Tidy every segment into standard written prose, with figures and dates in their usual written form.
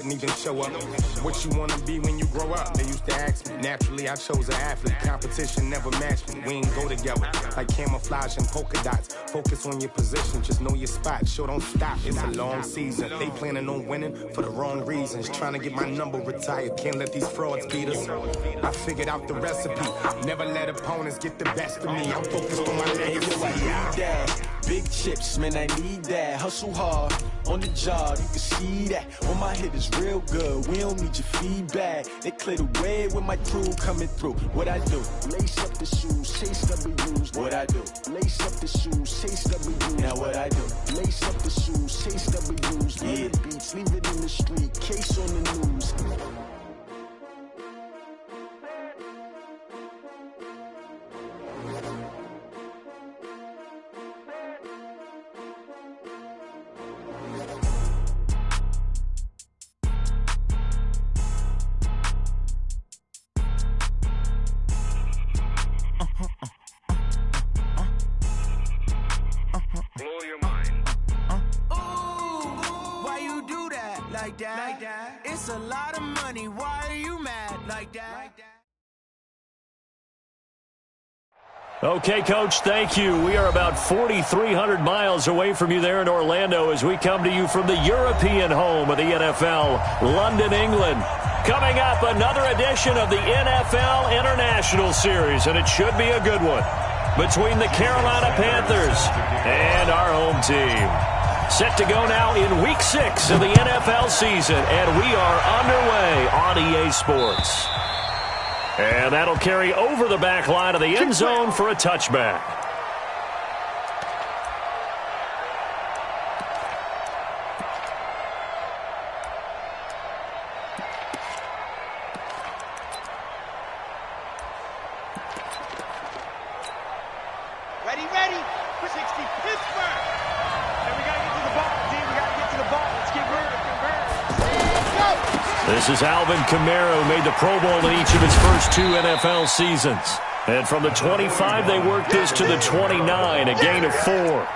Didn't even show up. What you wanna be when you grow up? They used to ask me. Naturally, I chose an athlete. Competition never matched me. We ain't go together like camouflage and polka dots. Focus on your position, just know your spot. Show don't stop. It's a long season. They planning on winning for the wrong reasons. Trying to get my number retired. Can't let these frauds beat us. I figured out the recipe. Never let opponents get the best of me. I'm focused on my legacy. Big chips, man, I need that. Hustle hard on the job, you can see that. When my hit is real good, we don't need your feedback. They clear the way with my crew coming through. What I do? Lace up the shoes, chase W's. What I do? Lace up the shoes, chase W's. Now what I do? Lace up the shoes, chase W's. Yeah, beats, leave it in the street, case on the news. It's a lot of money. Why are you mad like that? Okay, Coach, thank you. We are about 4,300 miles away from you there in Orlando as we come to you from the European home of the NFL, London, England. Coming up, another edition of the NFL International Series, and it should be a good one, between the Carolina Panthers and our home team. Set to go now in Week 6 of the NFL season, and we are underway on EA Sports. And that'll carry over the back line of the end zone for a touchback. Ready, 60, Pittsburgh. And we got to get to the ball, team. We got to get to the ball. Let's get rid. This is Alvin Kamara, who made the Pro Bowl in each of his first 2 NFL seasons. And from the 25, they worked this to the 29, a gain of 4.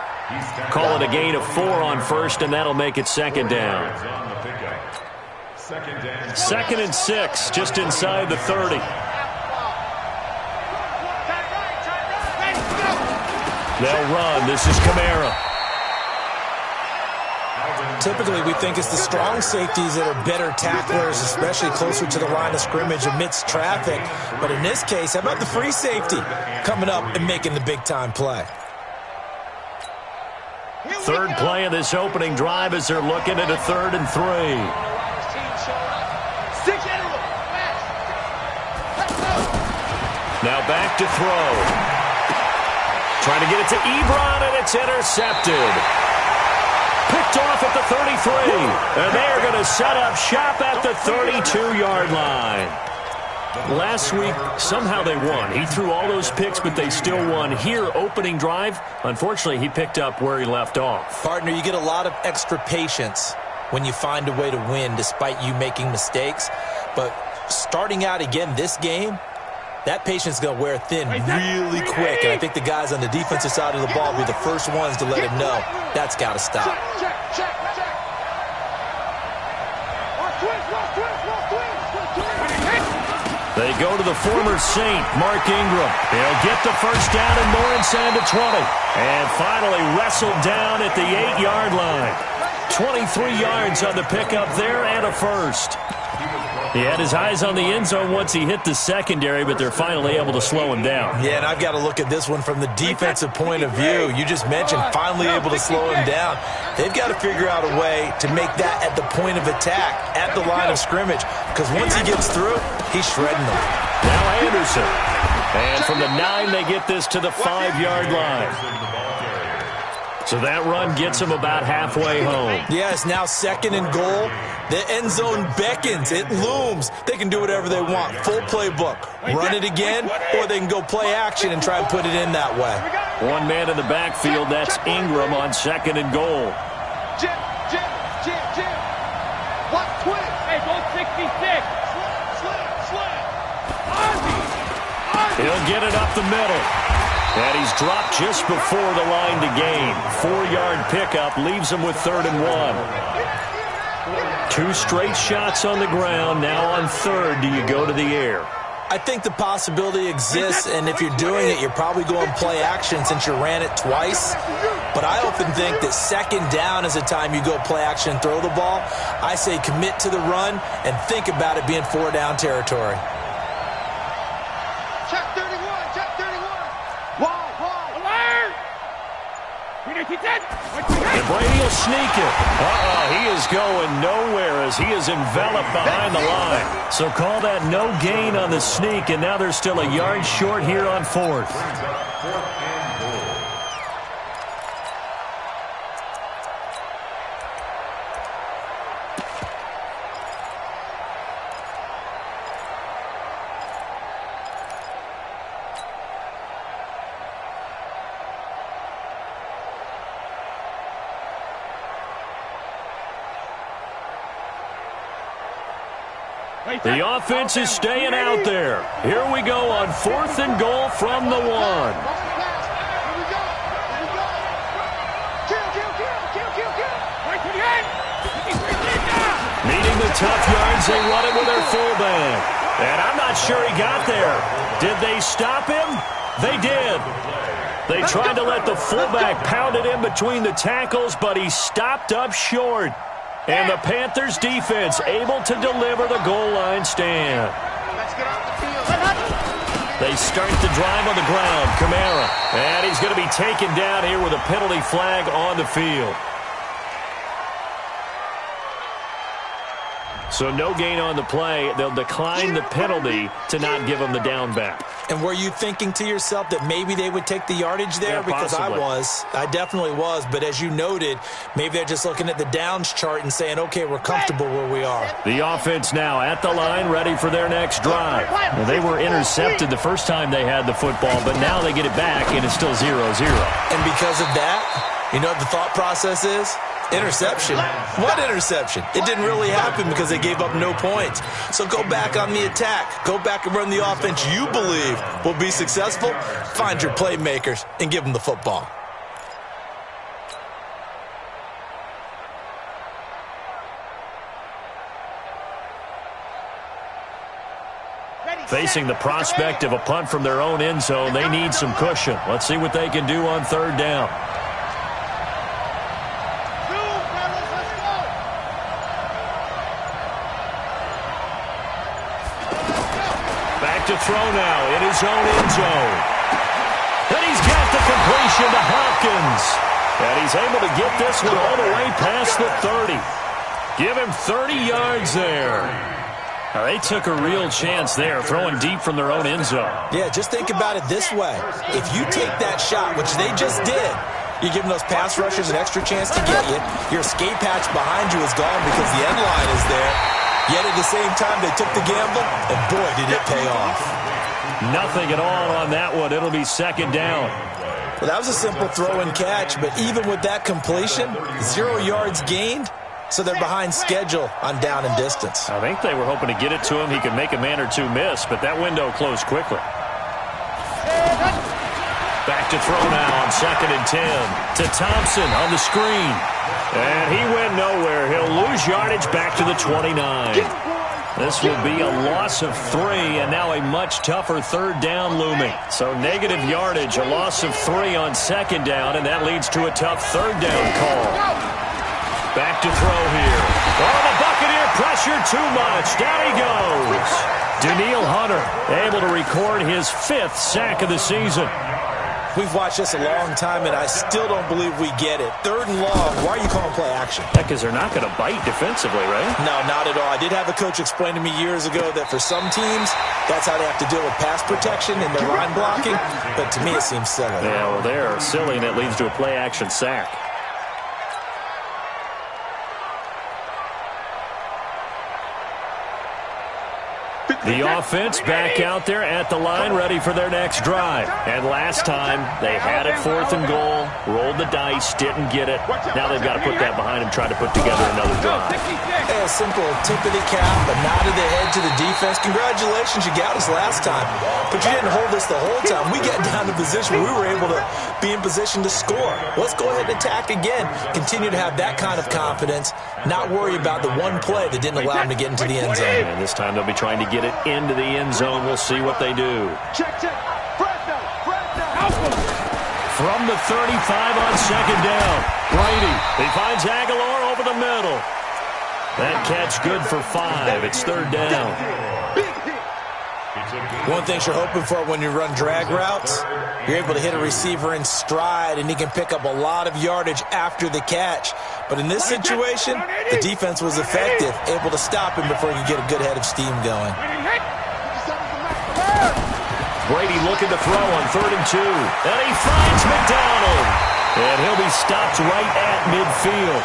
Call it a gain of 4 on first, and that'll make it second down. Second and 6, just inside the 30. They'll run. This is Kamara. Typically, we think it's the strong safeties that are better tacklers, especially closer to the line of scrimmage amidst traffic. But in this case, how about the free safety coming up and making the big-time play? Third play of this opening drive as they're looking at a 3rd and 3. Now back to throw. Trying to get it to Ebron, and it's intercepted. Picked off at the 33, and they're going to set up shop at the 32-yard line. Last week, somehow they won. He threw all those picks, but they still won. Here, opening drive, unfortunately, he picked up where he left off. Partner, you get a lot of extra patience when you find a way to win despite you making mistakes. But starting out again this game, that patience is going to wear thin really quick, and I think the guys on the defensive side of the ball will be the first ones to let him know that's got to stop. They go to the former Saint, Mark Ingram. He'll get the first down and more inside the 20. And finally wrestled down at the 8-yard line. 23 yards on the pickup there and a first. He had his eyes on the end zone once he hit the secondary, but they're finally able to slow him down. Yeah, and I've got to look at this one from the defensive point of view. You just mentioned finally able to slow him down. They've got to figure out a way to make that at the point of attack, at the line of scrimmage, because once he gets through, he's shredding them. Now Anderson. And from the 9, they get this to the 5-yard line. So that run gets him about halfway home. Yeah, it's now 2nd and goal. The end zone beckons. It looms. They can do whatever they want. Full playbook. Run it again, or they can go play action and try and put it in that way. One man in the backfield. That's Ingram on 2nd and goal. Jim. What twist? Hey, go 66. Slam. He'll get it up the middle. And he's dropped just before the line to gain. 4-yard pickup leaves him with 3rd and 1. 2 straight shots on the ground. Now on third, do you go to the air? I think the possibility exists, and if you're doing it, you're probably going play action since you ran it twice. But I often think that second down is a time you go play action and throw the ball. I say commit to the run and think about it being 4-down territory. Check 31, check 31. Wide. Alert! And Brady will sneak it. He is going nowhere as he is enveloped behind the line. So call that no gain on the sneak, and now they're still a yard short here on fourth. The offense is staying out there. Here we go on 4th and goal from the 1. Needing the tough yards, they run it with their fullback. And I'm not sure he got there. Did they stop him? They did. They tried to let the fullback pound it in between the tackles, but he stopped up short. And the Panthers defense able to deliver the goal line stand. Let's get off the field. They start the drive on the ground. Kamara. And he's going to be taken down here with a penalty flag on the field. So no gain on the play. They'll decline the penalty to not give him the down back. And were you thinking to yourself that maybe they would take the yardage there? Yeah, because possibly. I definitely was. But as you noted, maybe they're just looking at the downs chart and saying, okay, we're comfortable where we are. The offense now at the line, ready for their next drive. Well, they were intercepted the first time they had the football, but now they get it back, and it's still 0-0. And because of that, you know what the thought process is? Interception. What interception? It didn't really happen because they gave up no points. So go back on the attack. Go back and run the offense you believe will be successful. Find your playmakers and give them the football. Facing the prospect of a punt from their own end zone, they need some cushion. Let's see what they can do on 3rd down. To throw now in his own end zone. And he's got the completion to Hopkins. And he's able to get this one all the way past the 30. Give him 30 yards there. Now, they took a real chance there, throwing deep from their own end zone. Yeah, just think about it this way. If you take that shot, which they just did, you're giving those pass rushers an extra chance to get you. Your escape hatch behind you is gone because the end line is there. Yet at the same time, they took the gamble, and boy, did it pay off. Nothing at all on that one. It'll be 2nd down. Well, that was a simple throw and catch, but even with that completion, 0 yards gained, so they're behind schedule on down and distance. I think they were hoping to get it to him. He could make a man or two miss, but that window closed quickly. Back to throw now on 2nd and 10 to Thompson on the screen. And he went nowhere. He'll lose yardage back to the 29. This will be a loss of 3, and now a much tougher 3rd down looming. So negative yardage, a loss of 3 on 2nd down, and that leads to a tough 3rd down call. Back to throw here. Oh, the Buccaneer pressure too much. Down he goes. Danielle Hunter able to record his 5th sack of the season. We've watched this a long time, and I still don't believe we get it. 3rd and long, why are you calling play action? Because they're not going to bite defensively, right? No, not at all. I did have a coach explain to me years ago that for some teams, that's how they have to deal with pass protection and their line blocking. But to me, it seems silly. Yeah, well, they're silly, and it leads to a play action sack. The offense back out there at the line, ready for their next drive. And last time, they had it 4th and goal, rolled the dice, didn't get it. Now they've got to put that behind them, try to put together another drive. A simple tip of the cap, a nod of the head to the defense. Congratulations, you got us last time. But you didn't hold us the whole time. We got down to position where we were able to be in position to score. Let's go ahead and attack again. Continue to have that kind of confidence, not worry about the one play that didn't allow them to get into the end zone. And this time they'll be trying to get it into the end zone. We'll see what they do. Check. From the 35 on 2nd down, Brady. He finds Aguilar over the middle. That catch good for 5. It's 3rd down. One thing you're hoping for when you run drag routes, you're able to hit a receiver in stride, and he can pick up a lot of yardage after the catch. But in this situation, the defense was effective, able to stop him before he could get a good head of steam going. Brady looking to throw on 3rd and 2. And he finds McDonald. And he'll be stopped right at midfield.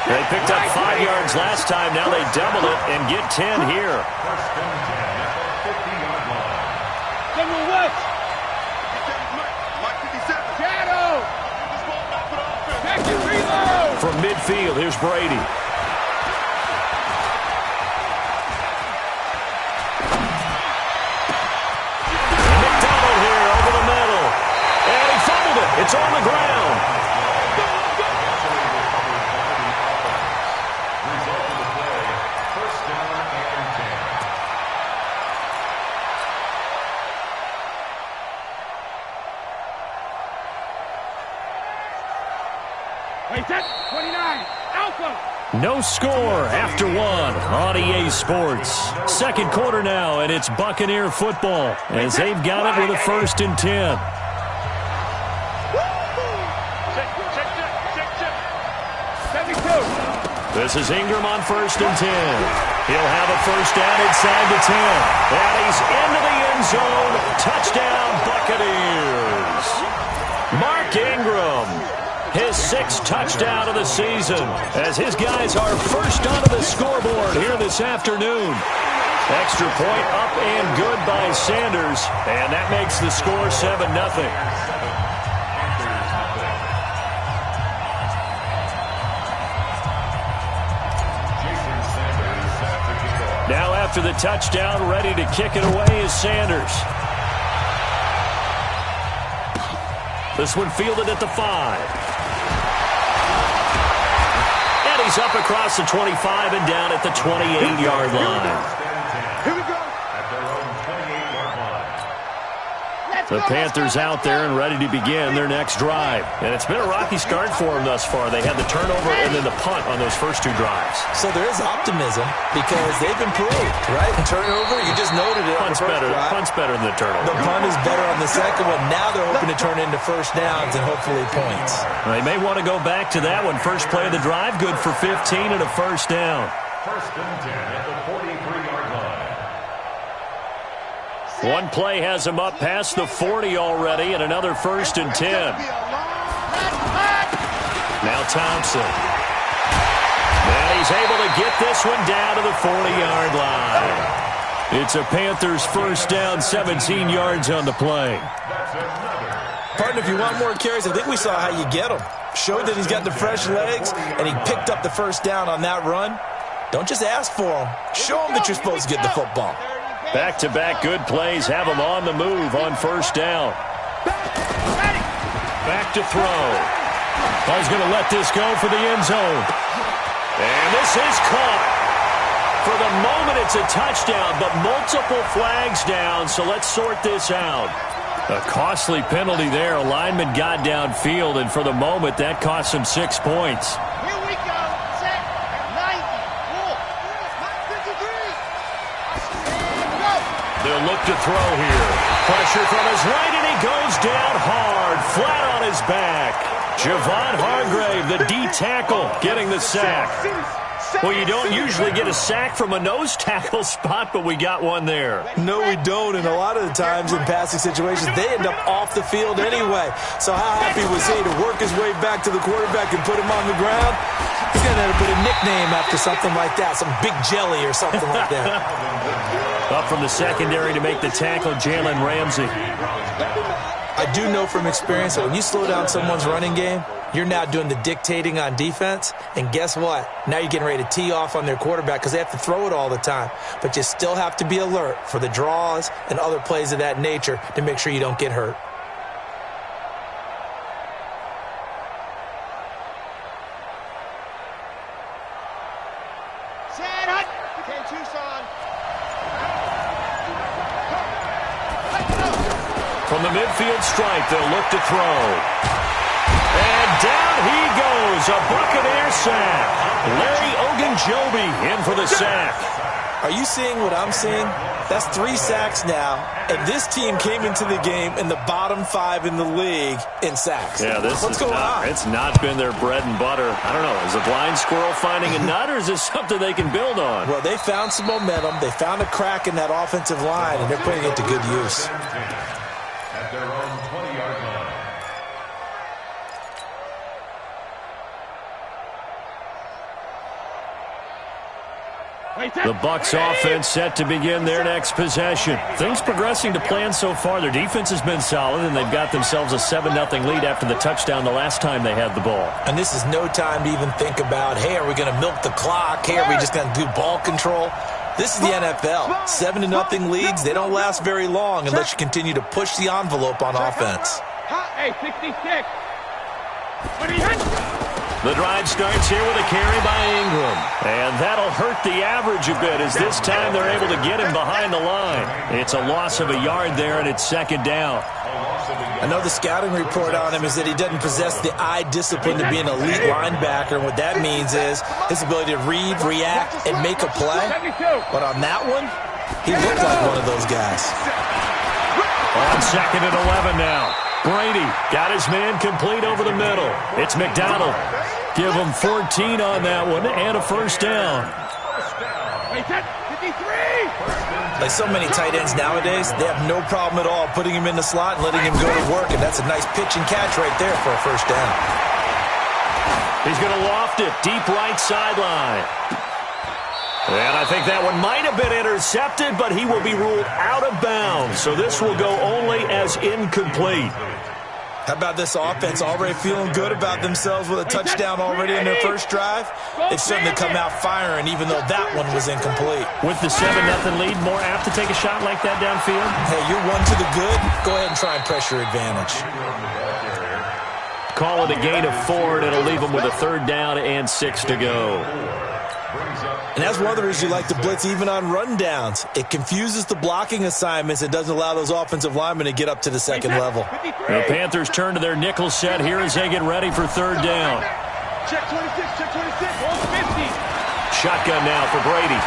They picked up 5 yards last time. Now they double it and get 10 here. From midfield, here's Brady. It's on the ground. Wait, 29. Alpha. No score after 1 on EA Sports. 2nd quarter now, and it's Buccaneer football as they've got it with a 1st and 10. This is Ingram on 1st and 10. He'll have a 1st down inside the 10. And he's into the end zone. Touchdown, Buccaneers. Mark Ingram, his 6th touchdown of the season, as his guys are first onto the scoreboard here this afternoon. Extra point up and good by Sanders, and that makes the score 7-0. Now after the touchdown, ready to kick it away is Sanders. This one fielded at the 5. And he's up across the 25 and down at the 28-yard line. Here we go. The Panthers out there and ready to begin their next drive. And it's been a rocky start for them thus far. They had the turnover and then the punt on those first 2 drives. So there is optimism because they've improved, right? Turnover, you just noted it. Punt's better than the turnover. The punt is better on the second one. Now they're hoping to turn into 1st downs and hopefully points. They may want to go back to that one. First play of the drive, good for 15 and a 1st down. 1st and 10 at the 43-yard line. One play has him up past the 40 already, and another 1st and 10. Now Thompson. And he's able to get this one down to the 40-yard line. It's a Panthers 1st down, 17 yards on the play. Partner, if you want more carries, I think we saw how you get them. Showed that he's got the fresh legs, and he picked up the 1st down on that run. Don't just ask for them. Show them that you're supposed to get the football. Back-to-back good plays have him on the move on 1st down. Back to throw. He's going to let this go for the end zone. And this is caught. For the moment, it's a touchdown, but multiple flags down, so let's sort this out. A costly penalty there. A lineman got downfield, and for the moment, that cost him 6 points. Here we go. Set. 90. They'll look to throw here. Pressure from his right, and he goes down hard, flat on his back. Javon Hargrave, the D tackle, getting the sack. Well, you don't usually get a sack from a nose tackle spot, but we got one there. No, we don't, and a lot of the times in passing situations, they end up off the field anyway. So how happy was he to work his way back to the quarterback and put him on the ground? He's going to end up with a nickname after something like that, some big jelly or something like that. Up from the secondary to make the tackle, Jalen Ramsey. I do know from experience that when you slow down someone's running game, you're now doing the dictating on defense, and guess what? Now you're getting ready to tee off on their quarterback because they have to throw it all the time. But you still have to be alert for the draws and other plays of that nature to make sure you don't get hurt. From the midfield stripe, they'll look to throw. And down he goes, a Buccaneer sack. Larry Ogunjobi in for the sack. Are you seeing what I'm seeing? That's 3 sacks now, and this team came into the game in the bottom 5 in the league in sacks. Yeah, what's going on? It's not been their bread and butter. I don't know. Is a blind squirrel finding a nut, or is this something they can build on? Well, they found some momentum. They found a crack in that offensive line, and they're putting it to good use. At their own 20-yard line. The Bucks offense set to begin their next possession. Things progressing to plan so far. Their defense has been solid, and they've got themselves a 7-0 lead after the touchdown the last time they had the ball. And this is no time to even think about, hey, are we going to milk the clock? Hey, are we just going to do ball control? This is the NFL. 7-0 leads, they don't last very long unless you continue to push the envelope on offense. Hey, 66. The drive starts here with a carry by Ingram. And that'll hurt the average a bit as this time they're able to get him behind the line. It's a loss of a yard there, and it's 2nd down. I know the scouting report on him is that he doesn't possess the eye discipline to be an elite linebacker. And what that means is his ability to read, react, and make a play. But on that one, he looked like one of those guys. On 2nd and 11 now. Brady got his man complete over the middle. It's McDonald. Give him 14 on that one and a first down. Like so many tight ends nowadays, they have no problem at all putting him in the slot and letting him go to work. And that's a nice pitch and catch right there for a first down. He's going to loft it deep right sideline. And I think that one might have been intercepted, but he will be ruled out of bounds. So this will go only as incomplete. How about this offense already feeling good about themselves with a touchdown already in their first drive? They've certainly come out firing, even though that one was incomplete. With the 7-0 lead, more apt to take a shot like that downfield? Hey, you're one to the good. Go ahead and try and pressure advantage. Call it a gain of 4, and it'll leave them with a 3rd down and 6 to go. And that's one of the reasons you like to blitz even on run downs. It confuses the blocking assignments. It doesn't allow those offensive linemen to get up to the second level. The Panthers turn to their nickel set here as they get ready for 3rd down. Check 26, check 26, hold 50. Shotgun now for Brady.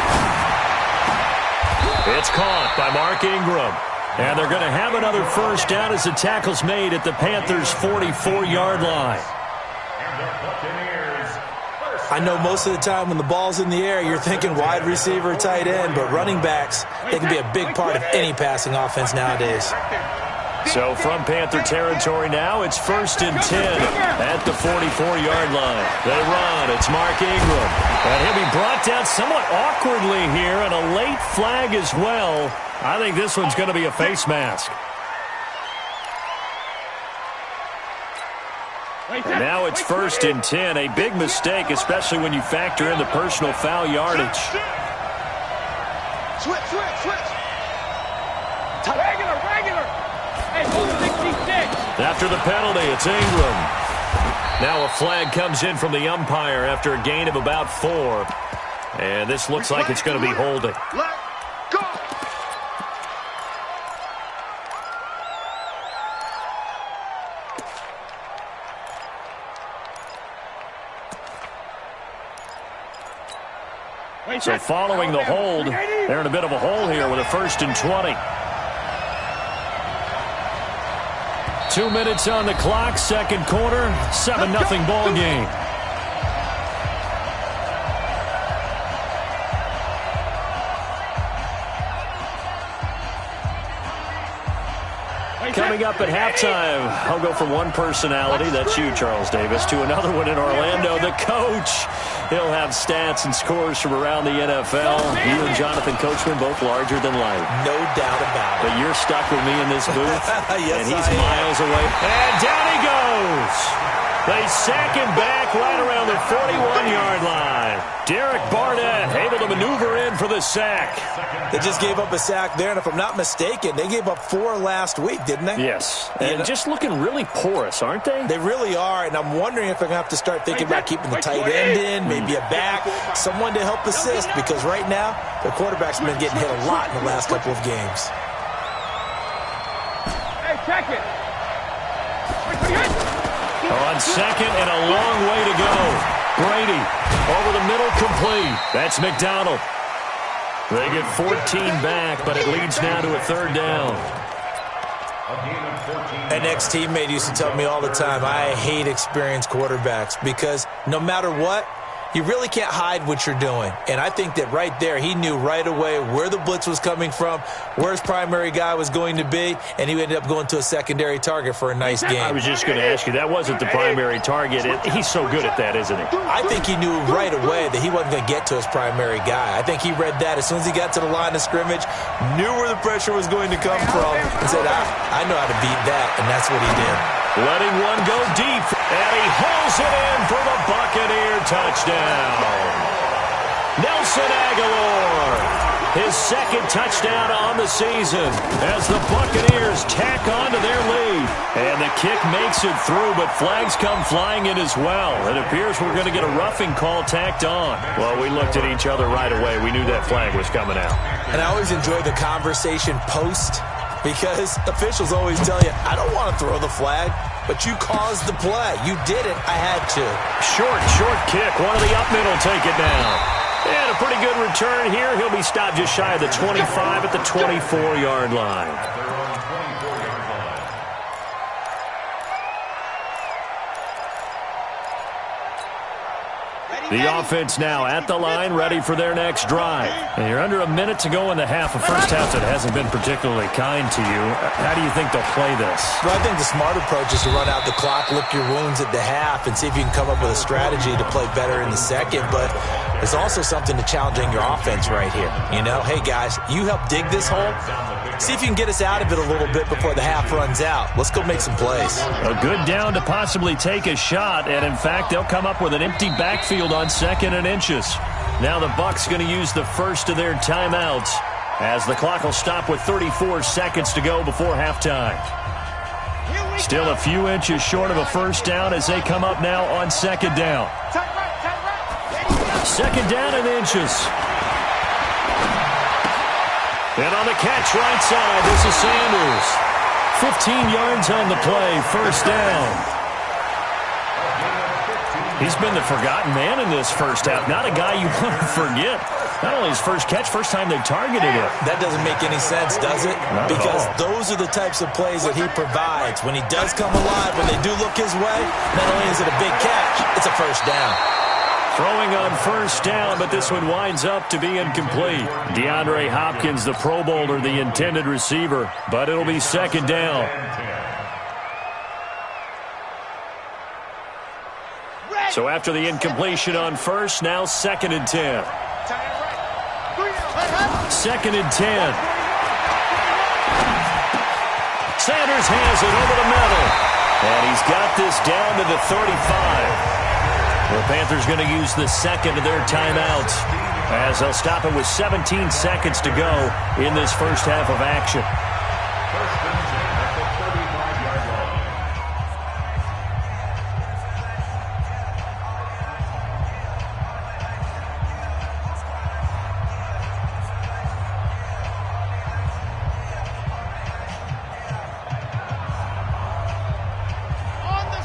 It's caught by Mark Ingram. And they're going to have another first down as the tackle's made at the Panthers' 44-yard line. I know most of the time when the ball's in the air, you're thinking wide receiver, tight end, but running backs, they can be a big part of any passing offense nowadays. So from Panther territory now, it's 1st and 10 at the 44-yard line. They run. It's Mark Ingram. And he'll be brought down somewhat awkwardly here, and a late flag as well. I think this one's going to be a face mask. And now it's 1st and 10. A big mistake, especially when you factor in the personal foul yardage. Switch. Regular. Hey, 66. After the penalty, it's Ingram. Now a flag comes in from the umpire after a gain of about 4. And this looks like it's going to be holding. Let go. So following the hold, they're in a bit of a hole here with a 1st and 20. 2 minutes on the clock, 2nd quarter, 7-0 ball game. Coming up at halftime, I'll go from one personality, that's you, Charles Davis, to another one in Orlando, the coach. He'll have stats and scores from around the NFL. You and Jonathan Coachman, both larger than life. No doubt about it. But you're stuck with me in this booth, yes, and he's miles away. And down he goes. They sack him back right around the 41-yard line. Derek Barnett able to maneuver in for the sack. They just gave up a sack there, and if I'm not mistaken, they gave up 4 last week, didn't they? Yes, and just looking really porous, aren't they? They really are, and I'm wondering if I'm going to have to start thinking about keeping the tight end in, maybe a back, someone to help assist, because right now, the quarterback's been getting hit a lot in the last couple of games. Hey, check it. On second and a long way to go. Brady over the middle, complete. That's McDonald. They get 14 back, but it leads now to a 3rd down. An ex-teammate used to tell me all the time, I hate experienced quarterbacks because no matter what, you really can't hide what you're doing. And I think that right there, he knew right away where the blitz was coming from, where his primary guy was going to be, and he ended up going to a secondary target for a nice game. I was just going to ask you, that wasn't the primary target. He's so good at that, isn't he? I think he knew right away that he wasn't going to get to his primary guy. I think he read that as soon as he got to the line of scrimmage, knew where the pressure was going to come from, and said, I know how to beat that, and that's what he did. Letting one go deep, and he hauls it in for the Buccaneer touchdown. Nelson Aguilar, his 2nd touchdown on the season as the Buccaneers tack on to their lead. And the kick makes it through, but flags come flying in as well. It appears we're going to get a roughing call tacked on. Well, we looked at each other right away. We knew that flag was coming out. And I always enjoy the conversation post, because officials always tell you, I don't want to throw the flag, but you caused the play. You did it. I had to. Short kick. One of the up middle take it down. And a pretty good return here. He'll be stopped just shy of the 25 at the 24-yard line. The offense now at the line, ready for their next drive. And you're under a minute to go in the half. A first half that hasn't been particularly kind to you. How do you think they'll play this? Well, I think the smart approach is to run out the clock, lick your wounds at the half, and see if you can come up with a strategy to play better in the second. But there's also something to challenging your offense right here. You know, hey, guys, you help dig this hole. See if you can get us out of it a little bit before the half runs out. Let's go make some plays. A good down to possibly take a shot, and in fact, they'll come up with an empty backfield on 2nd and inches. Now the Bucks going to use the first of their timeouts as the clock will stop with 34 seconds to go before halftime. Still a few inches short of a first down as they come up now on 2nd down. 2nd down and inches. And on the catch right side, this is Sanders. 15 yards on the play, first down. He's been the forgotten man in this first half. Not a guy you want to forget. Not only his first catch, first time they targeted him. That doesn't make any sense, does it? Because those are the types of plays that he provides. When he does come alive, when they do look his way, not only is it a big catch, it's a first down. Throwing on first down, but this one winds up to be incomplete. DeAndre Hopkins, the Pro Bowler, the intended receiver, but it'll be 2nd down. So after the incompletion on first, now 2nd and 10. 2nd and 10. Sanders has it over the middle. And he's got this down to the 35. The Panthers going to use the 2nd of their timeouts as they'll stop it with 17 seconds to go in this first half of action.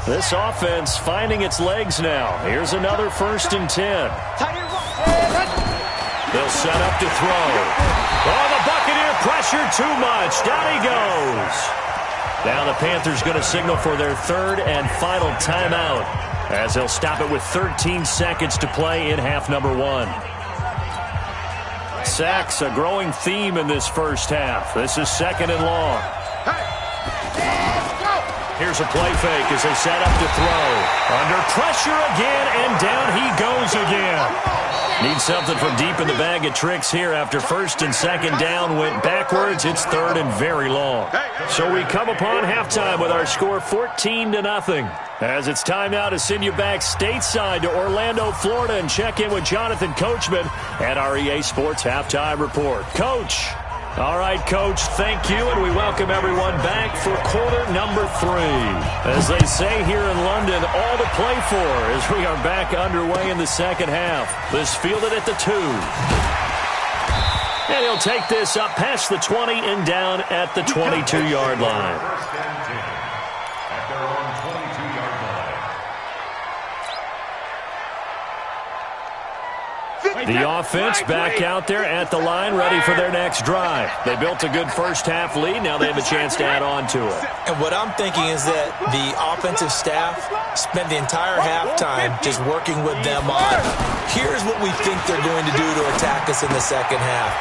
This offense finding its legs now. Here's another 1st and 10. They'll set up to throw. Oh, the Buccaneer pressure too much. Down he goes. Now the Panthers going to signal for their 3rd and final timeout as they'll stop it with 13 seconds to play in half number 1. Sacks, a growing theme in this first half. This is 2nd and long. Here's a play fake as they set up to throw. Under pressure again, and down he goes again. Need something from deep in the bag of tricks here after first and second down went backwards. It's third and very long. So we come upon halftime with our score 14-0. As it's time now to send you back stateside to Orlando, Florida, and check in with Jonathan Coachman at our EA Sports Halftime Report. Coach. All right, Coach, thank you, and we welcome everyone back for quarter number 3. As they say here in London, all to play for as we are back underway in the second half. This fielded at the 2. And he'll take this up past the 20 and down at the 22-yard line. First and 10 at their own 22-yard line. The offense back out there at the line, ready for their next drive. They built a good first-half lead. Now they have a chance to add on to it. And what I'm thinking is that the offensive staff spent the entire halftime just working with them on, here's what we think they're going to do to attack us in the second half.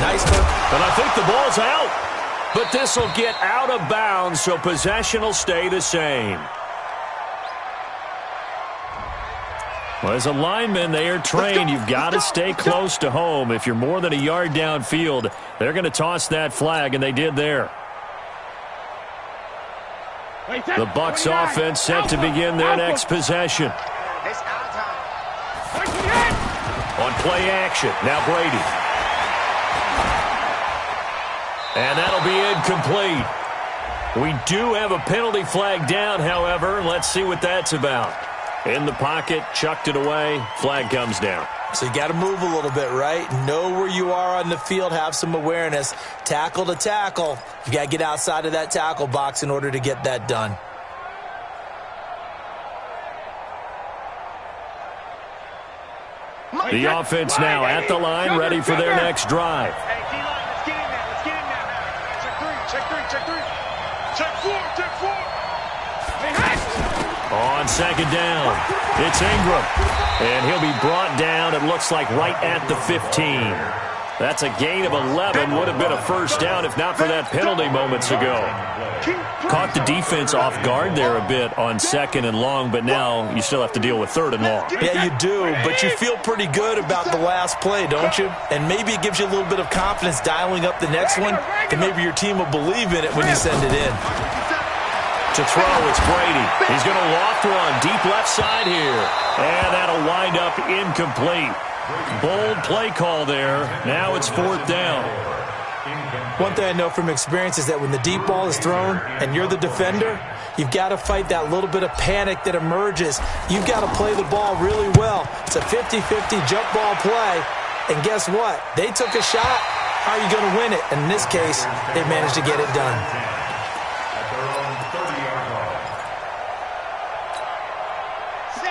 Nice work. And I think the ball's out. But this will get out of bounds, so possession will stay the same. Well, as a lineman, they are trained. You've got to stay close to home. If you're more than a yard downfield, they're going to toss that flag, and they did there. The Bucks offense set to begin their next possession. On play action, now Brady. And that'll be incomplete. We do have a penalty flag down, however. Let's see what that's about. In the pocket, chucked it away, flag comes down. So you got to move a little bit, right? Know where you are on the field, have some awareness. Tackle to tackle. You got to get outside of that tackle box in order to get that done. The offense now at the line, ready for their next drive. Hey, D-line, let's get in there. Let's get in there now. Check 3, check 3, check 3. Check 4, check 4. Hey, On second down, it's Ingram. And he'll be brought down, it looks like, right at the 15. That's a gain of 11. Would have been a first down if not for that penalty moments ago. Caught the defense off guard there a bit on second and long, but now you still have to deal with third and long. Yeah, you do, but you feel pretty good about the last play, don't you? And maybe it gives you a little bit of confidence dialing up the next one, and maybe your team will believe in it when you send it in. To throw, it's Brady. He's going to loft one deep left side here. And that'll wind up incomplete. Bold play call there. Now it's fourth down. One thing I know from experience is that when the deep ball is thrown and you're the defender, you've got to fight that little bit of panic that emerges. You've got to play the ball really well. It's a 50-50 jump ball play. And guess what? They took a shot. How are you going to win it? And in this case, they managed to get it done.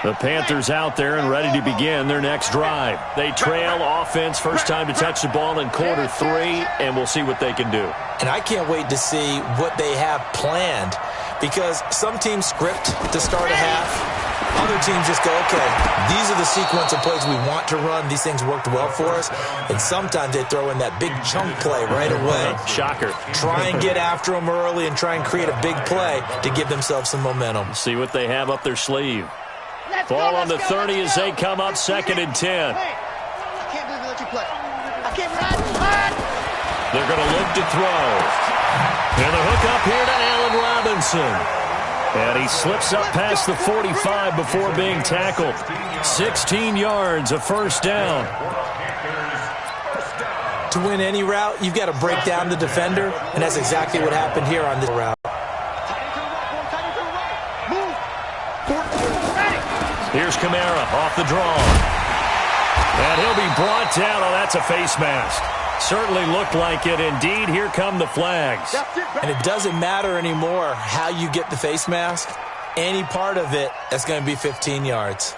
The Panthers out there and ready to begin their next drive. They trail offense, first time to touch the ball in quarter 3, and we'll see what they can do. And I can't wait to see what they have planned, because some teams script to start a half. Other teams just go, okay, these are the sequence of plays we want to run. These things worked well for us. And sometimes they throw in that big chunk play right away. Shocker. Try and get after them early and try and create a big play to give themselves some momentum. See what they have up their sleeve. Ball on the 30 as they come up second and 10. I can't believe we let you play. I can't run. They're going to look to throw. And the hook up here to Allen Robinson. And he slips up past the 45 before being tackled. 16 yards, a first down. To win any route, you've got to break down the defender, and that's exactly what happened here on this route. Here's Kamara off the draw. And he'll be brought down. Oh, that's a face mask. Certainly looked like it. Indeed, here come the flags. And it doesn't matter anymore how you get the face mask. Any part of it, that's going to be 15 yards.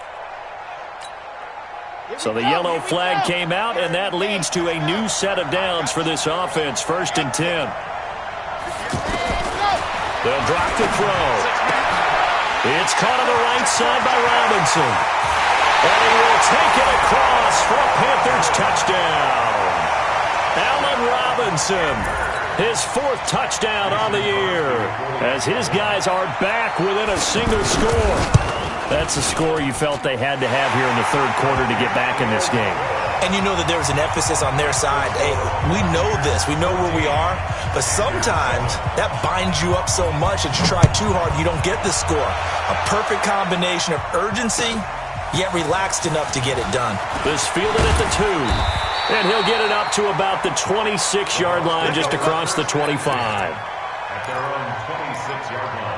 So the yellow flag came out, and that leads to a new set of downs for this offense. First and 10. They'll drop the throw. It's caught on the right side by Robinson. And he will take it across for a Panthers touchdown. Allen Robinson His 4th touchdown on the year as his guys are back within a single score. That's a score you felt they had to have here in the 3rd quarter to get back in this game. And you know that there's an emphasis on their side. Hey, we know this. We know where we are. But sometimes that binds you up so much that you try too hard, you don't get the score. A perfect combination of urgency, yet relaxed enough to get it done. This fielded at the 2. And he'll get it up to about the 26-yard line, just across the 25. At their own 26-yard line.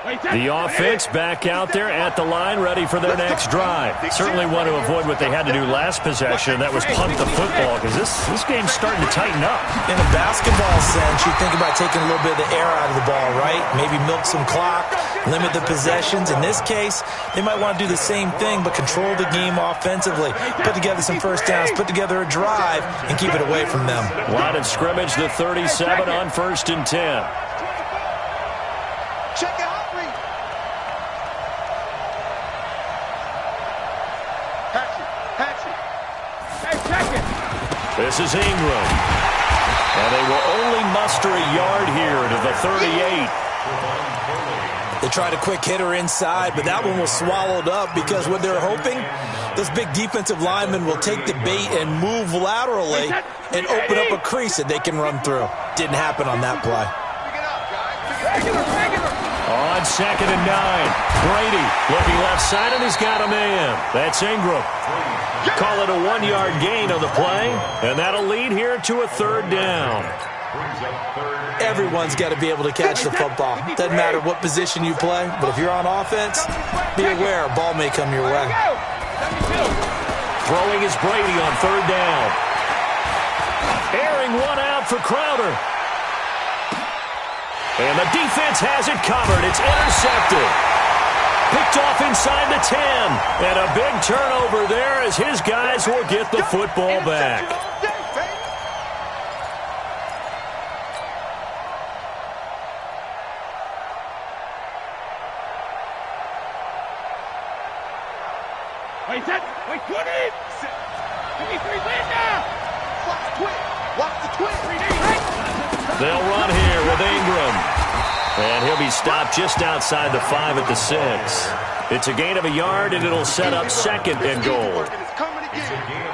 The offense back out there at the line, ready for their next drive. Certainly want to avoid what they had to do last possession. That was punt the football, because this game's starting to tighten up. In a basketball sense, you think about taking a little bit of the air out of the ball, right? Maybe milk some clock, limit the possessions. In this case, they might want to do the same thing, but control the game offensively. Put together some first downs, put together a drive, and keep it away from them. Line of scrimmage, the 37 on 1st and 10. Check it out. This is Ingram. And they will only muster a yard here to the 38. They tried a quick hitter inside, but that one was swallowed up because what they're hoping, those big defensive linemen will take the bait and move laterally and open up a crease that they can run through. Didn't happen on that play. On 2nd and 9, Brady looking left side, and he's got a man. That's Ingram. Call it a 1-yard gain on the play, and that'll lead here to a 3rd down. Everyone's got to be able to catch the football. Doesn't matter what position you play, but if you're on offense, be aware a ball may come your way. Throwing is Brady on 3rd down. Airing one out for Crowder. And the defense has it covered. It's intercepted. Picked off inside the 10. And a big turnover there as his guys will get the football back. Wait, 20. 23, land now. Watch the twin. They'll run here with Ingram. And he'll be stopped just outside the 5 at the 6. It's a gain of a yard, and it'll set up 2nd and goal.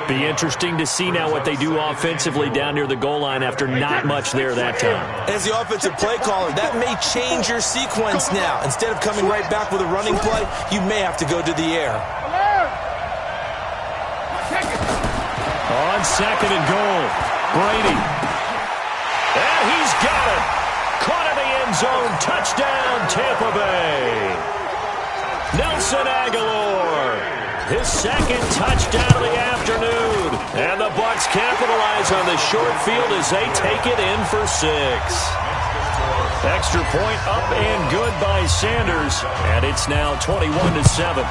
Be interesting to see now what they do offensively down near the goal line after not much there that time. As the offensive play caller, that may change your sequence now. Instead of coming right back with a running play, you may have to go to the air. On 2nd and goal, Brady. And he's got it. Caught in the end zone. Touchdown, Tampa Bay. Nelson Aguilar. His 2nd touchdown of the afternoon. And the Bucks capitalize on the short field as they take it in for 6. Extra point up and good by Sanders. And it's now 21-7.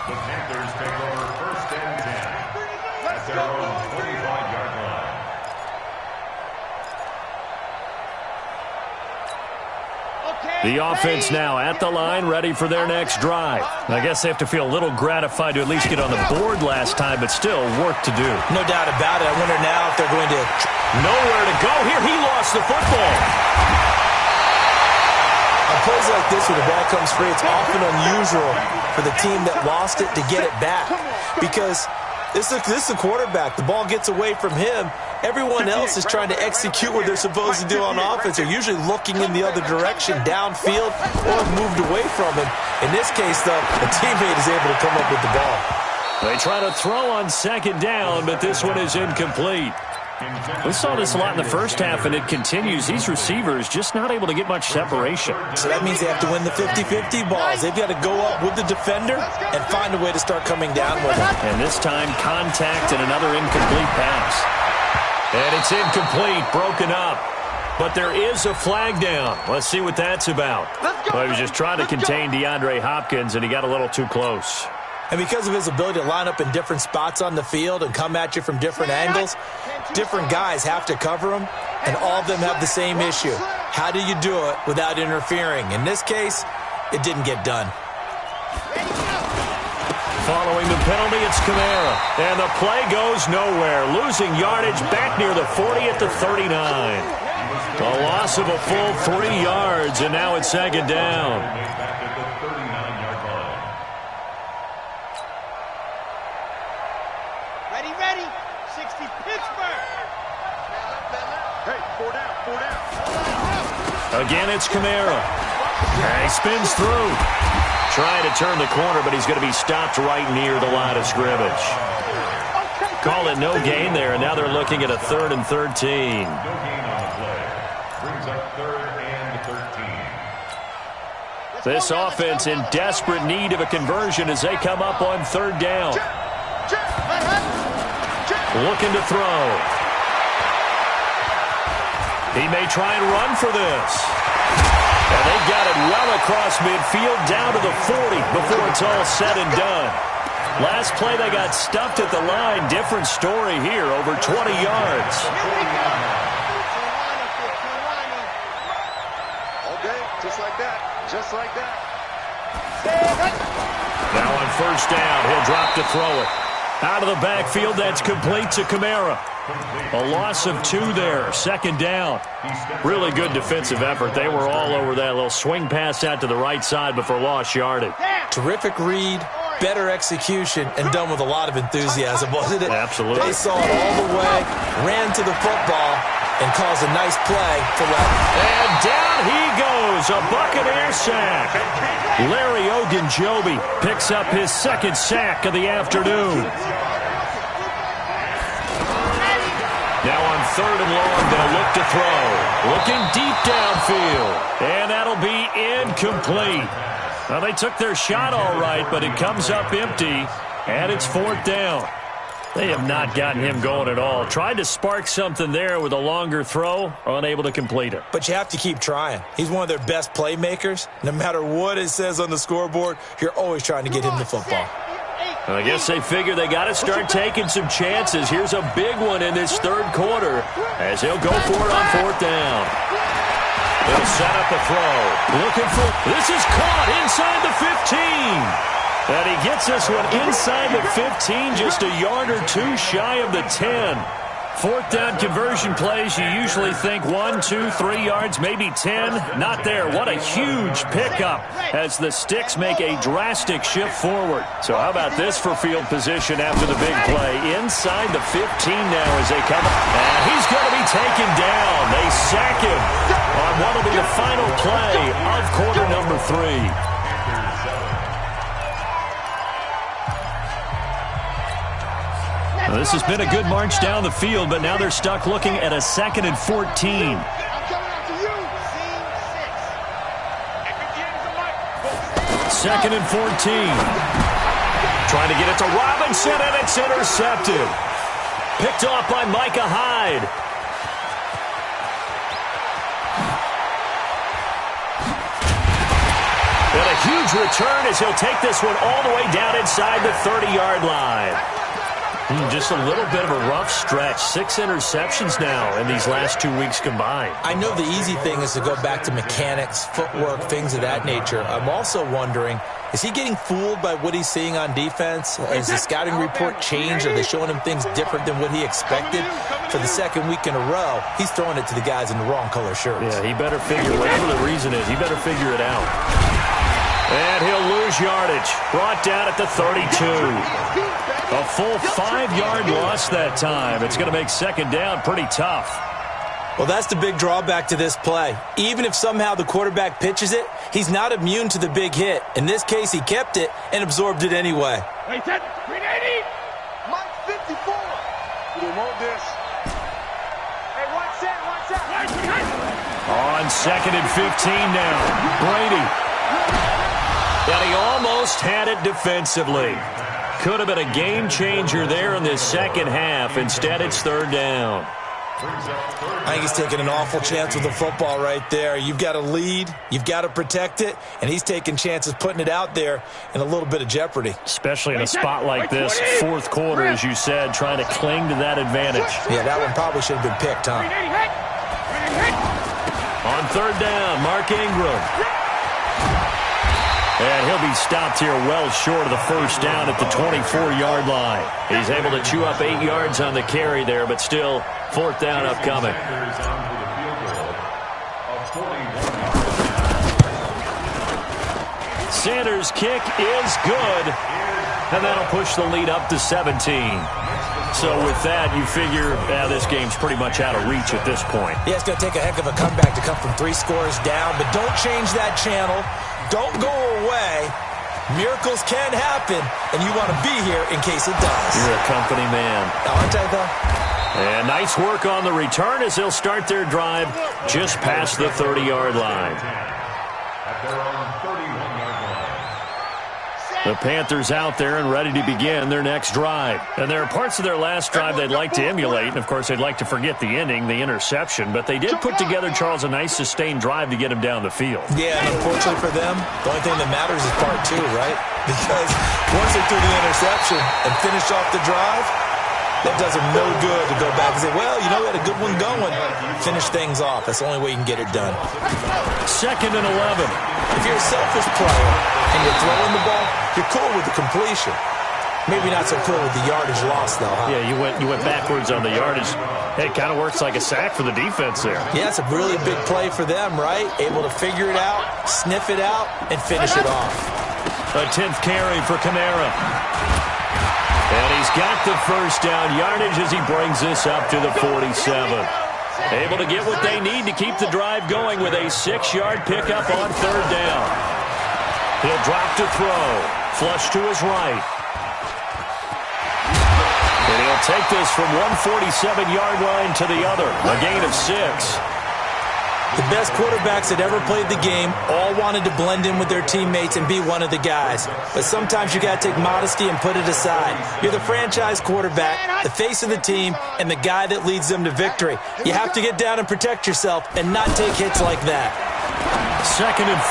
The Panthers take over 1st and 10 at their own 25-yard line. The offense now at the line, ready for their next drive. I guess they have to feel a little gratified to at least get on the board last time, but still work to do. No doubt about it. I wonder now if they're going to... Nowhere to go here. He lost the football. On plays like this where the ball comes free, it's often unusual for the team that lost it to get it back. Because this is the quarterback. The ball gets away from him. Everyone else is trying to execute what they're supposed to do on offense. They're usually looking in the other direction, downfield, or moved away from him. In this case, though, a teammate is able to come up with the ball. They try to throw on 2nd down, but this one is incomplete. We saw this a lot in the first half, and it continues. These receivers just not able to get much separation. So that means they have to win the 50-50 balls. They've got to go up with the defender and find a way to start coming down with him. And this time, contact and another incomplete pass. And it's incomplete, broken up. But there is a flag down. Let's see what that's about. Well, he was just trying to contain DeAndre Hopkins, and he got a little too close. And because of his ability to line up in different spots on the field and come at you from different angles, different guys have to cover him, and all of them have the same issue. How do you do it without interfering? In this case, it didn't get done. Following the penalty, it's Kamara. And the play goes nowhere. Losing yardage back near the 40 at the 39. A loss of a full 3 yards, and now it's second down. Ready. 60 Pittsburgh. Hey, 4 down. Again, it's Kamara. And he spins through. Trying to turn the corner, but he's going to be stopped right near the line of scrimmage. Call it no gain there, and now they're looking at a 3rd and 13. No gain on the play. Brings up 3rd and 13. This offense in desperate need of a conversion as they come up on 3rd down. Looking to throw. He may try and run for this. And they've got it well across midfield down to the 40 before it's all said and done. Last play they got stuffed at the line. Different story here, over 20 yards. Okay, just like that. Now on 1st down, he'll drop to throw it. Out of the backfield, that's complete to Kamara. A loss of 2 there, 2nd down. Really good defensive effort. They were all over that little swing pass out to the right side before lost yardage. Terrific read, better execution, and done with a lot of enthusiasm, wasn't it? Absolutely. They saw it all the way, ran to the football, and caused a nice play for that. And down he goes, a Buccaneer sack. Larry Ogunjobi picks up his 2nd sack of the afternoon. Now on 3rd and long, they'll look to throw. Looking deep downfield. And that'll be incomplete. Well, they took their shot all right, but it comes up empty, and it's 4th down. They have not gotten him going at all. Tried to spark something there with a longer throw, unable to complete it. But you have to keep trying. He's one of their best playmakers. No matter what it says on the scoreboard, you're always trying to get him the football. I guess they figure they got to start taking some chances. Here's a big one in this 3rd quarter as he'll go for it on 4th down. He'll set up a throw. Looking for... This is caught inside the 15. And he gets this one inside the 15, just a yard or 2 shy of the 10. 4th down conversion plays, you usually think 1, 2, 3 yards, maybe 10. Not there. What a huge pickup as the Sticks make a drastic shift forward. So how about this for field position after the big play? Inside the 15 now as they come up. And he's going to be taken down. They sack him on what will be the final play of quarter number 3. Well, this has been a good march down the field, but now they're stuck looking at a 2nd and 14. 2nd and 14. Trying to get it to Robinson, and it's intercepted. Picked off by Micah Hyde. And a huge return as he'll take this one all the way down inside the 30-yard line. Just a little bit of a rough stretch. 6 interceptions now in these last 2 weeks combined. I know the easy thing is to go back to mechanics, footwork, things of that nature. I'm also wondering, is he getting fooled by what he's seeing on defense? Has the scouting report changed? Are they showing him things different than what he expected? For the 2nd week in a row, he's throwing it to the guys in the wrong color shirts. Yeah, he better figure, whatever the reason is, he better figure it out. And he'll lose yardage. Brought down at the 32. A full 5-yard loss that time. It's going to make 2nd down pretty tough. Well, that's the big drawback to this play. Even if somehow the quarterback pitches it, he's not immune to the big hit. In this case, he kept it and absorbed it anyway. Wait, 380. Mike 54. We want this. Hey, watch that. On 2nd and 15 now. Brady. And he almost had it defensively. Could have been a game changer there in this 2nd half. Instead, it's 3rd down. I think he's taking an awful chance with the football right there. You've got to lead, you've got to protect it, and he's taking chances putting it out there in a little bit of jeopardy. Especially in a spot like this, fourth quarter, as you said, trying to cling to that advantage. Yeah, that one probably should have been picked, huh? On third down, Mark Ingram. And he'll be stopped here well short of the first down at the 24-yard line. He's able to chew up 8 yards on the carry there, but still fourth down upcoming. Sanders' kick is good, and that'll push the lead up to 17. So with that, you figure this game's pretty much out of reach at this point. Yeah, it's going to take a heck of a comeback to come from 3 scores down, but don't change that channel. Don't go away. Miracles can happen, and you want to be here in case it does. You're a company man. Aren't I, though? And nice work on the return as they'll start their drive just past the 30-yard line. At their own 31-yard line. The Panthers out there and ready to begin their next drive. And there are parts of their last drive they'd like to emulate. And, of course, they'd like to forget the ending, the interception. But they did put together, Charles, a nice sustained drive to get him down the field. Yeah, and unfortunately for them, the only thing that matters is part 2, right? Because once they threw the interception and finished off the drive, that does them no good to go back and say, well, you know, we had a good one going. Finish things off. That's the only way you can get it done. 2nd and 11. If you're a selfish player and you're throwing the ball, you're cool with the completion. Maybe not so cool with the yardage loss, though, huh? Yeah, you went backwards on the yardage. It kind of works like a sack for the defense there. Yeah, it's a really big play for them, right? Able to figure it out, sniff it out, and finish it off. A 10th carry for Kamara. And he's got the first down yardage as he brings this up to the 47. Able to get what they need to keep the drive going with a 6-yard pickup on third down. He'll drop to throw. Flush to his right. And he'll take this from one 47-yard line to the other. A gain of 6. The best quarterbacks that ever played the game all wanted to blend in with their teammates and be one of the guys. But sometimes you got to take modesty and put it aside. You're the franchise quarterback, the face of the team, and the guy that leads them to victory. You have to get down and protect yourself and not take hits like that. 2nd and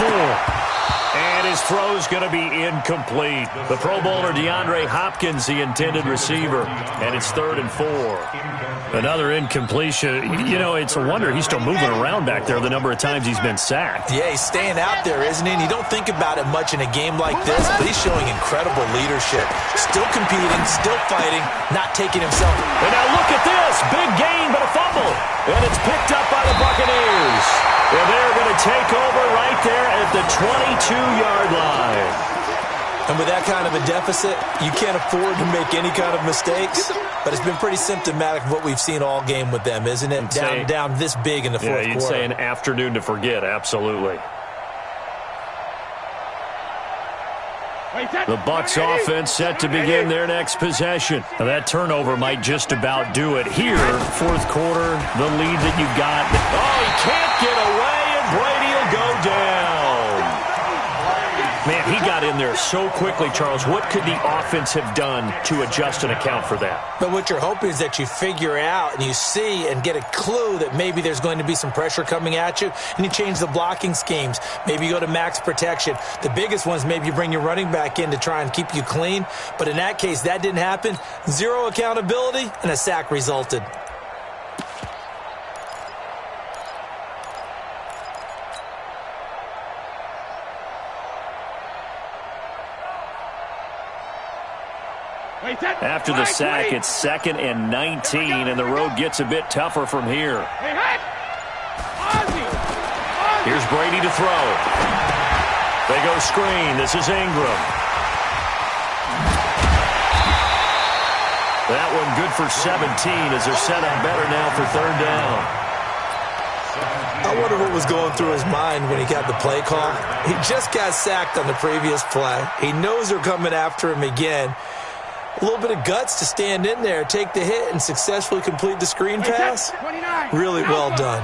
4. And his throw's going to be incomplete. The Pro Bowler DeAndre Hopkins, the intended receiver. And it's 3rd and 4. Another incompletion. You know, it's a wonder he's still moving around back there the number of times he's been sacked. Yeah, he's staying out there, isn't he? And you don't think about it much in a game like this, but he's showing incredible leadership. Still competing, still fighting, not taking himself. And now look at this. Big gain, but a fumble. And it's picked up by the Buccaneers. And they're going to take over right there at the 22-yard line. And with that kind of a deficit, you can't afford to make any kind of mistakes. But it's been pretty symptomatic of what we've seen all game with them, isn't it? Down this big in the fourth quarter. Yeah, you'd say an afternoon to forget, absolutely. The Bucks offense set to begin their next possession. Now that turnover might just about do it. Here, fourth quarter, the lead that you've got. Oh, he can't get away, and Brady will go down. Man, he got in there so quickly, Charles. What could the offense have done to adjust and account for that? But what you're hoping is that you figure out and you see and get a clue that maybe there's going to be some pressure coming at you, and you change the blocking schemes. Maybe you go to max protection. The biggest ones, maybe you bring your running back in to try and keep you clean. But in that case, that didn't happen. 0 accountability, and a sack resulted. After the sack, it's 2nd and 19, and the road gets a bit tougher from here. Here's Brady to throw. They go screen. This is Ingram. That one good for 17 as they're set up better now for third down. I wonder what was going through his mind when he got the play call. He just got sacked on the previous play. He knows they're coming after him again. A little bit of guts to stand in there, take the hit, and successfully complete the screen pass. Really well done.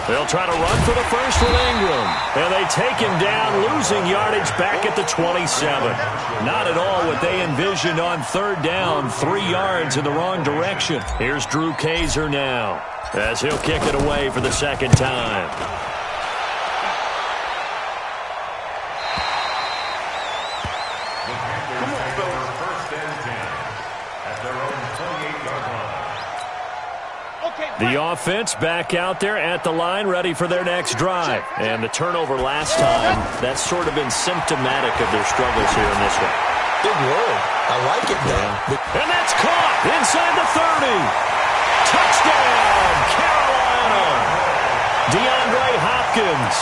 They'll try to run for the first with Ingram. And they take him down, losing yardage back at the 27. Not at all what they envisioned on third down. 3 yards in the wrong direction. Here's Drew Kaiser now, as he'll kick it away for the second time. The offense back out there at the line, ready for their next drive. And the turnover last time, that's sort of been symptomatic of their struggles here in this one. Big word. I like it now. Yeah. And that's caught inside the 30. Touchdown, Carolina. DeAndre Hopkins,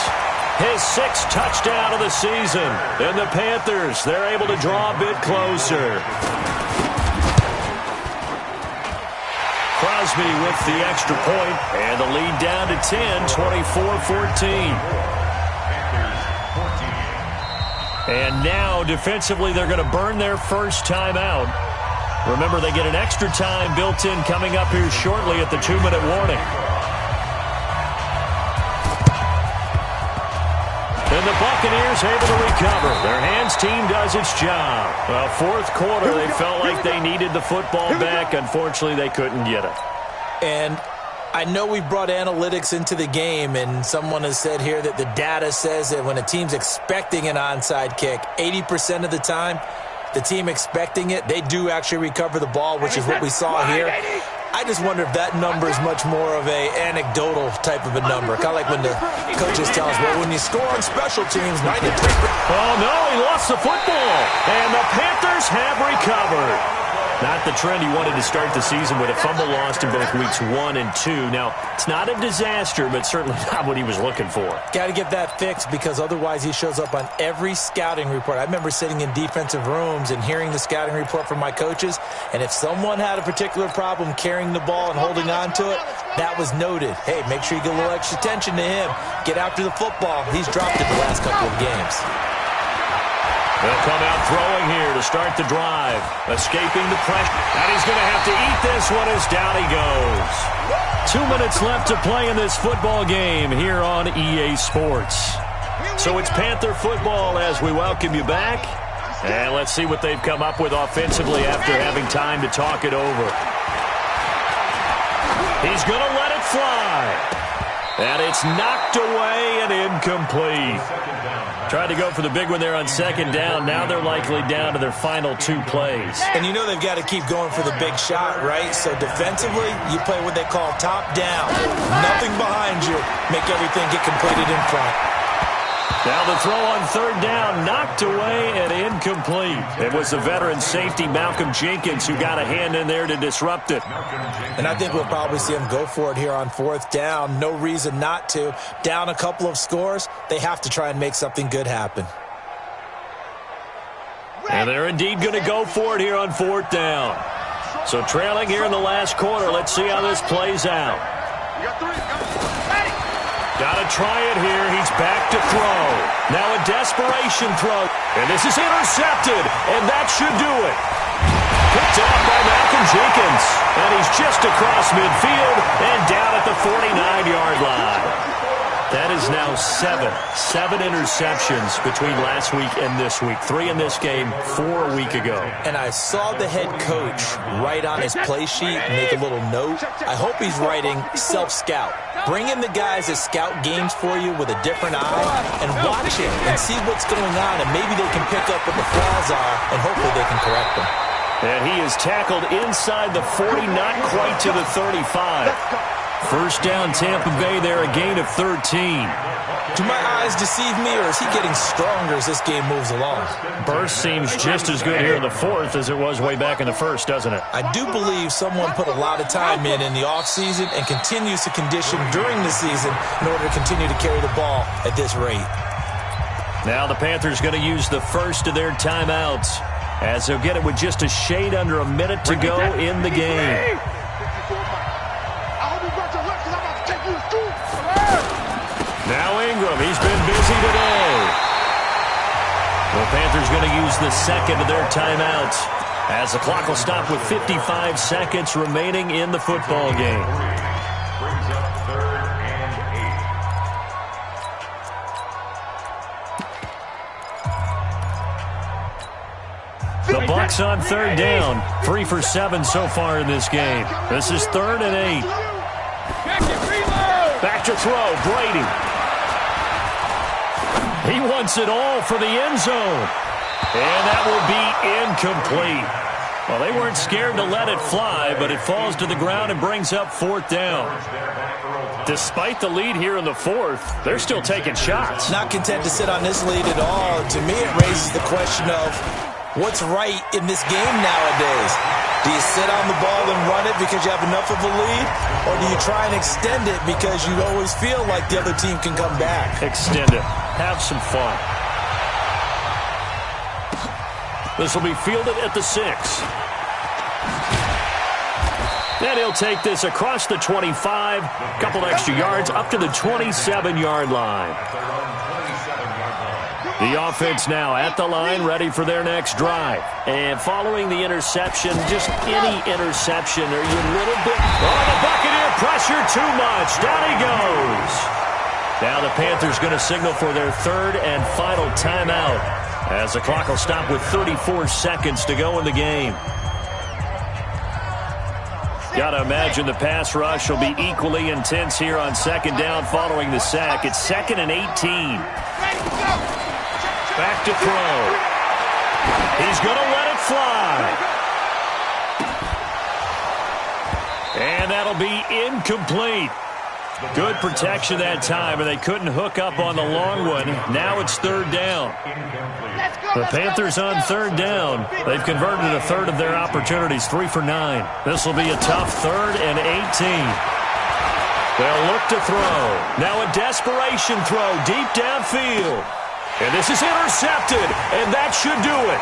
his 6th touchdown of the season. And the Panthers, they're able to draw a bit closer. Crosby with the extra point, and the lead down to 10, 24-14. And now, defensively, they're going to burn their first timeout. Remember, they get an extra time built in coming up here shortly at the 2-minute warning. And the Buccaneers able to recover. Their hands team does its job. Well, fourth quarter, they felt like they needed the football back. Unfortunately, they couldn't get it. And I know we brought analytics into the game, and someone has said here that the data says that when a team's expecting an onside kick, 80% of the time, the team expecting it, they do actually recover the ball, which is what we saw here. I just wonder if that number is much more of a anecdotal type of a number. Kind of like when the coaches tell us, well, when you score on special teams, 93%. Oh, no, he lost the football. And the Panthers have recovered. Not the trend he wanted to start the season with a fumble lost in both weeks 1 and 2. Now, it's not a disaster, but certainly not what he was looking for. Got to get that fixed because otherwise he shows up on every scouting report. I remember sitting in defensive rooms and hearing the scouting report from my coaches, and if someone had a particular problem carrying the ball and holding on to it, that was noted. Hey, make sure you get a little extra attention to him. Get after the football. He's dropped it the last couple of games. They'll come out throwing here to start the drive. Escaping the pressure. And he's going to have to eat this one as down he goes. 2 minutes left to play in this football game here on EA Sports. So it's Panther football as we welcome you back. And let's see what they've come up with offensively after having time to talk it over. He's going to let it fly. And it's knocked away and incomplete. Tried to go for the big one there on second down. Now they're likely down to their final 2 plays. And you know they've got to keep going for the big shot, right? So defensively, you play what they call top down. Nothing behind you. Make everything get completed in front. Now the throw on third down, knocked away and incomplete. It was the veteran safety, Malcolm Jenkins, who got a hand in there to disrupt it. And I think we'll probably see him go for it here on fourth down. No reason not to. Down a couple of scores, they have to try and make something good happen. And they're indeed going to go for it here on fourth down. So trailing here in the last quarter. Let's see how this plays out. Got to try it here. He's back to throw. Now a desperation throw. And this is intercepted. And that should do it. Picked off by Malcolm Jenkins. And he's just across midfield and down at the 49-yard line. That is now 7 interceptions between last week and this week. 3 in this game, 4 a week ago. And I saw the head coach write on his play sheet, make a little note. I hope he's writing self-scout. Bring in the guys that scout games for you with a different eye and watch it and see what's going on. And maybe they can pick up what the flaws are and hopefully they can correct them. And he is tackled inside the 40, not quite to the 35. First down, Tampa Bay there, a gain of 13. Do my eyes deceive me, or is he getting stronger as this game moves along? Burst seems just as good here in the fourth as it was way back in the first, doesn't it? I do believe someone put a lot of time in the offseason and continues to condition during the season in order to continue to carry the ball at this rate. Now the Panthers going to use the first of their timeouts as they'll get it with just a shade under a minute to go in the game. Now Ingram, he's been busy today. The Panthers going to use the second of their timeouts as the clock will stop with 55 seconds remaining in the football game. Brings up 3rd and 8. Bucks on third down. 3 for 7 so far in this game. This is 3rd and 8. Back to throw, Brady. He wants it all for the end zone. And that will be incomplete. Well, they weren't scared to let it fly, but it falls to the ground and brings up 4th down. Despite the lead here in the 4th, they're still taking shots. Not content to sit on this lead at all. To me, it raises the question of what's right in this game nowadays. Do you sit on the ball and run it because you have enough of a lead? Or do you try and extend it because you always feel like the other team can come back? Extend it. Have some fun. This will be fielded at the 6. And he'll take this across the 25. A couple extra yards up to the 27-yard line. The offense now at the line, ready for their next drive. And following the interception, just any interception, are you a little bit... Oh, the Buccaneer pressure too much. Down he goes. Now the Panthers going to signal for their 3rd and final timeout, as the clock will stop with 34 seconds to go in the game. Got to imagine the pass rush will be equally intense here on 2nd down following the sack. It's 2nd and 18. Back to throw. He's going to let it fly. And that'll be incomplete. Good protection that time, and they couldn't hook up on the long one. Now it's 3rd down. The Panthers on 3rd down. They've converted a 1/3 of their opportunities, 3 for 9. This will be a tough 3rd and 18. They'll look to throw. Now a desperation throw deep downfield. And this is intercepted, and that should do it.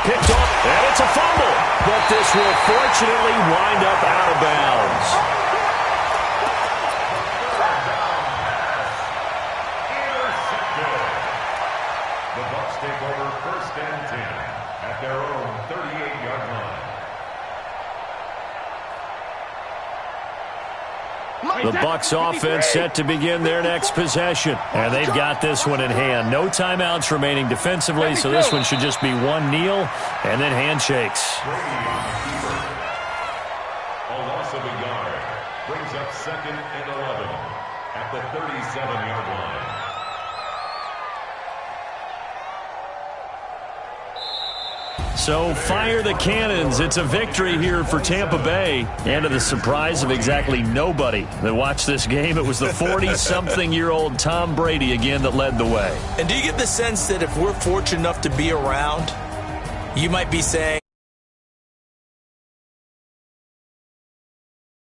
Picked up, and it's a fumble. But this will fortunately wind up out of bounds. The Bucks take over 1st and 10 at their own 38-yard line. The Bucks offense set to begin their next possession. And they've got this one in hand. No timeouts remaining defensively, so this one should just be one kneel and then handshakes. A loss of a yard brings up 2nd and 11 at the 37-yard line. So fire the cannons. It's a victory here for Tampa Bay. And to the surprise of exactly nobody that watched this game, it was the 40-something-year-old Tom Brady again that led the way. And do you get the sense that if we're fortunate enough to be around, you might be saying,